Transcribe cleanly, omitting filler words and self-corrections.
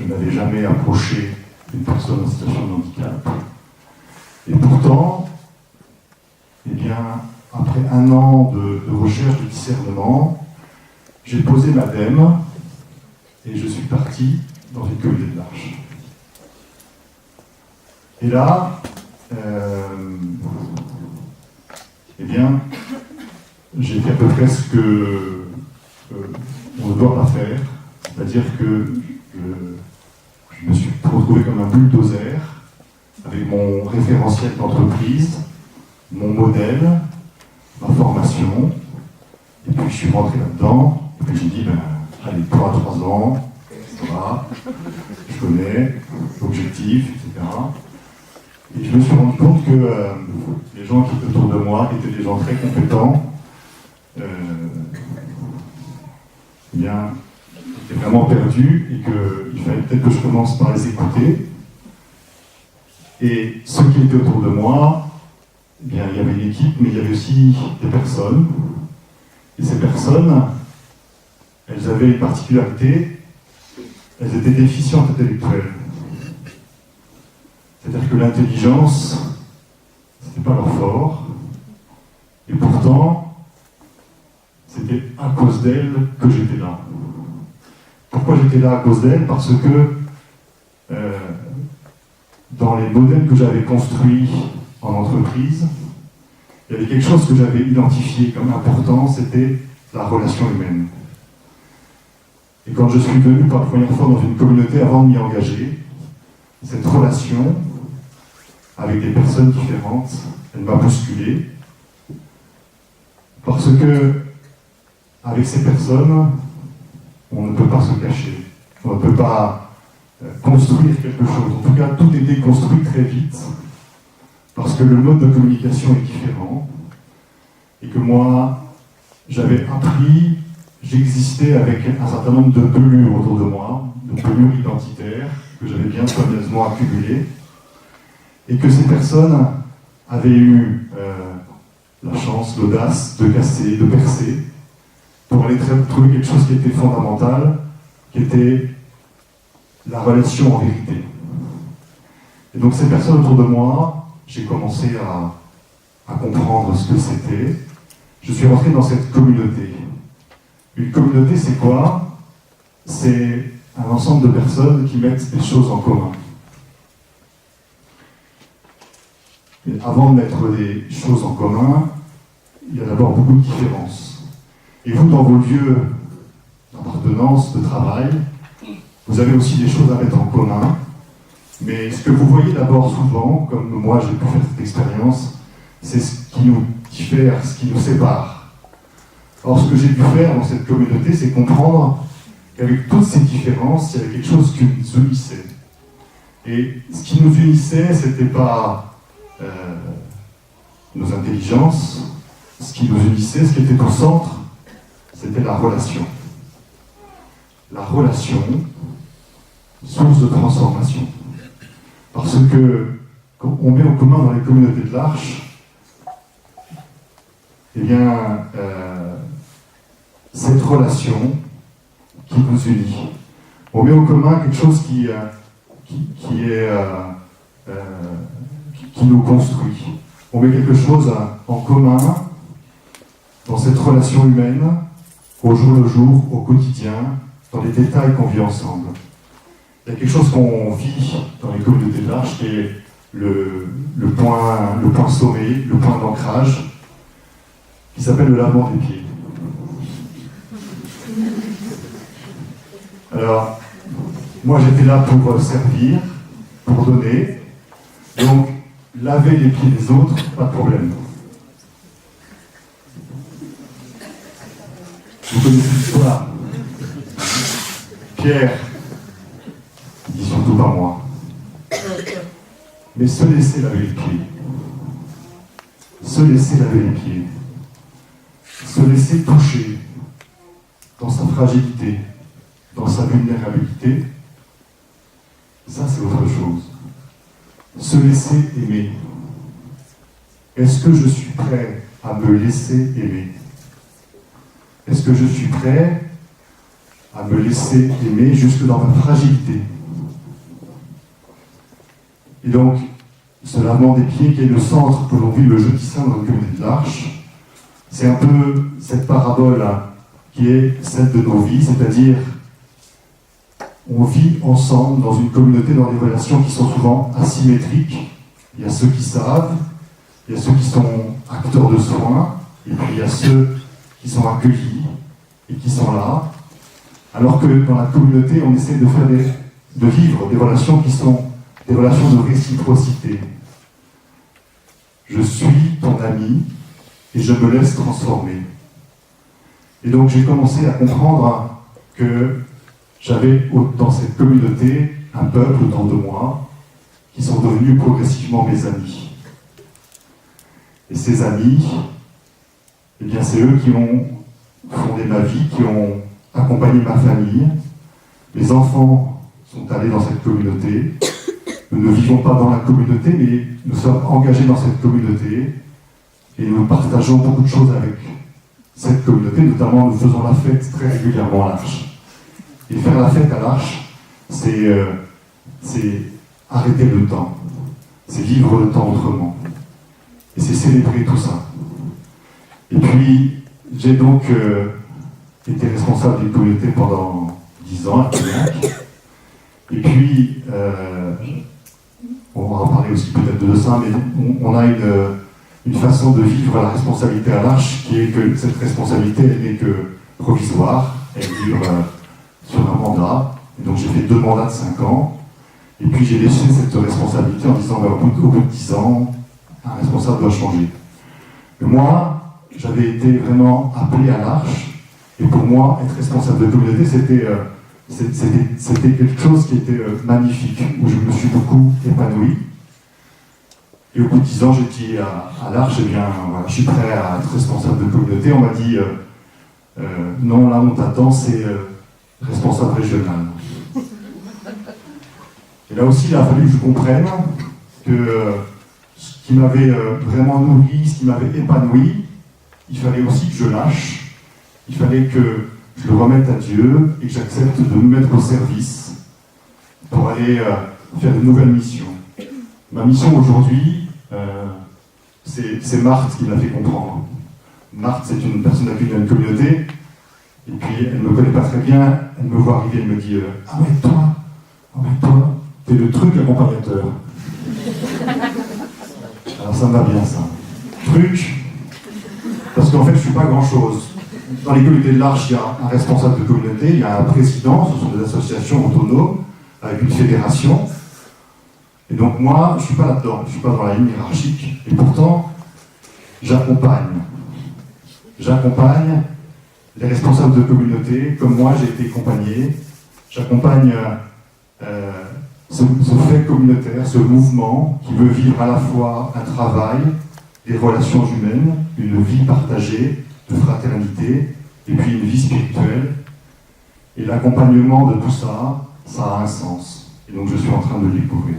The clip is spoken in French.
je n'avais jamais approché une personne en situation de handicap. Et pourtant, eh bien, après un an de recherche, de discernement, j'ai posé ma dème et je suis parti dans une communauté de l'Arche. Et là, eh bien, j'ai fait à peu près ce que on ne doit pas faire, c'est-à-dire que je me suis retrouvé comme un bulldozer avec mon référentiel d'entreprise, mon modèle, ma formation, et puis je suis rentré là-dedans, et puis j'ai dit, ben, allez, 3 ans, ça va, je connais l'objectif, etc. Et je me suis rendu compte que les gens qui étaient autour de moi, qui étaient des gens très compétents, eh bien, étaient vraiment perdus et qu'il fallait peut-être que je commence par les écouter. Et ceux qui étaient autour de moi, eh bien, il y avait une équipe, mais il y avait aussi des personnes. Et ces personnes, elles avaient une particularité, elles étaient déficientes intellectuelles. C'est-à-dire que l'intelligence, c'était pas leur fort, et pourtant, c'était à cause d'elles que j'étais là. Pourquoi j'étais là à cause d'elles? Parce que dans les modèles que j'avais construits en entreprise, il y avait quelque chose que j'avais identifié comme important, c'était la relation humaine. Et quand je suis venu pour la première fois dans une communauté avant de m'y engager, cette relation avec des personnes différentes, elle m'a bousculé. Parce que, avec ces personnes, on ne peut pas se cacher. On ne peut pas construire quelque chose. En tout cas, tout était construit très vite, parce que le mode de communication est différent, et que moi, j'avais appris, j'existais avec un certain nombre de pelures autour de moi, de pelures identitaires, que j'avais bien soigneusement accumulées, et que ces personnes avaient eu la chance, l'audace de casser, de percer, pour aller trouver quelque chose qui était fondamental, qui était la relation en vérité. Et donc ces personnes autour de moi, j'ai commencé à comprendre ce que c'était. Je suis rentré dans cette communauté. Une communauté, c'est quoi? C'est un ensemble de personnes qui mettent des choses en commun. Mais avant de mettre des choses en commun, il y a d'abord beaucoup de différences. Et vous, dans vos lieux d'appartenance, de travail, vous avez aussi des choses à mettre en commun. Mais ce que vous voyez d'abord souvent, comme moi j'ai pu faire cette expérience, c'est ce qui nous diffère, ce qui nous sépare. Or, ce que j'ai pu faire dans cette communauté, c'est comprendre qu'avec toutes ces différences, il y avait quelque chose qui nous unissait. Et ce qui nous unissait, ce n'était pas nos intelligences. Ce qui nous unissait, ce qui était au centre, c'était la relation. La relation, source de transformation. Parce que, quand on met en commun dans les communautés de l'Arche, eh bien, cette relation qui nous unit. On met en commun quelque chose qui nous construit. On met quelque chose en commun dans cette relation humaine, au jour le jour, au quotidien, dans les détails qu'on vit ensemble. Il y a quelque chose qu'on vit dans les communautés de l'Arche qui est le point sommet, le point d'ancrage, qui s'appelle le lavement des pieds. Alors, moi j'étais là pour servir, pour donner, donc laver les pieds des autres, pas de problème. Vous connaissez l'histoire. Pierre, il dit surtout pas moi. Mais se laisser laver les pieds. Se laisser laver les pieds. Se laisser toucher dans sa fragilité, dans sa vulnérabilité, ça c'est autre chose. Se laisser aimer. Est-ce que je suis prêt à me laisser aimer? Est-ce que je suis prêt à me laisser aimer jusque dans ma fragilité? Et donc, ce lavement des pieds qui est le centre que l'on vit le jeudi saint dans la communauté de l'Arche, c'est un peu cette parabole qui est celle de nos vies, c'est-à-dire on vit ensemble dans une communauté, dans des relations qui sont souvent asymétriques. Il y a ceux qui savent, il y a ceux qui sont acteurs de soins, et puis il y a ceux qui sont accueillis et qui sont là. Alors que dans la communauté, on essaie de vivre des relations qui sont des relations de réciprocité. Je suis ton ami et je me laisse transformer. Et donc j'ai commencé à comprendre que j'avais dans cette communauté un peuple autour de moi qui sont devenus progressivement mes amis. Et ces amis, eh bien c'est eux qui ont fondé ma vie, qui ont accompagné ma famille. Mes enfants sont allés dans cette communauté. Nous ne vivons pas dans la communauté, mais nous sommes engagés dans cette communauté et nous partageons beaucoup de choses avec cette communauté, notamment nous faisons la fête très régulièrement à l'Arche. Et faire la fête à l'Arche, c'est arrêter le temps, c'est vivre le temps autrement. Et c'est célébrer tout ça. Et puis, j'ai donc été responsable d'une communauté pendant 10 ans à Cognac. Et puis, on va en parler aussi peut-être de ça, mais on a une façon de vivre la responsabilité à l'Arche qui est que cette responsabilité, elle n'est que provisoire, elle dure sur un mandat. Et donc j'ai fait 2 mandats de 5 ans, et puis j'ai laissé cette responsabilité en disant au bout de 10 ans, un responsable doit changer. Mais moi, j'avais été vraiment appelé à l'Arche, et pour moi, être responsable de communauté, c'était quelque chose qui était magnifique, où je me suis beaucoup épanoui. Et au bout de 10 ans, j'ai dit à l'Arche, eh bien, voilà, je suis prêt à être responsable de communauté. On m'a dit, non, là, on t'attend, c'est responsable régional. Et là aussi, il a fallu que je comprenne que ce qui m'avait vraiment nourri, ce qui m'avait épanoui, il fallait aussi que je lâche, il fallait que je le remette à Dieu et que j'accepte de me mettre au service pour aller faire de nouvelles missions. Ma mission aujourd'hui, c'est Marthe qui m'a fait comprendre. Marthe, c'est une personne accueillie dans une communauté, et puis elle ne me connaît pas très bien, elle me voit arriver, elle me dit « Ah ouais, toi, t'es le truc accompagnateur. » Alors ça me va bien, ça. Truc, parce qu'en fait, je ne suis pas grand-chose. Dans les communautés de l'Arche, il y a un responsable de communauté, il y a un président, ce sont des associations autonomes, avec une fédération. Et donc moi, je ne suis pas là-dedans, je ne suis pas dans la ligne hiérarchique, et pourtant, j'accompagne. J'accompagne les responsables de communauté, comme moi j'ai été accompagné. J'accompagne ce fait communautaire, ce mouvement qui veut vivre à la fois un travail, des relations humaines, une vie partagée, de fraternité, et puis une vie spirituelle. Et l'accompagnement de tout ça, ça a un sens. Et donc je suis en train de le découvrir.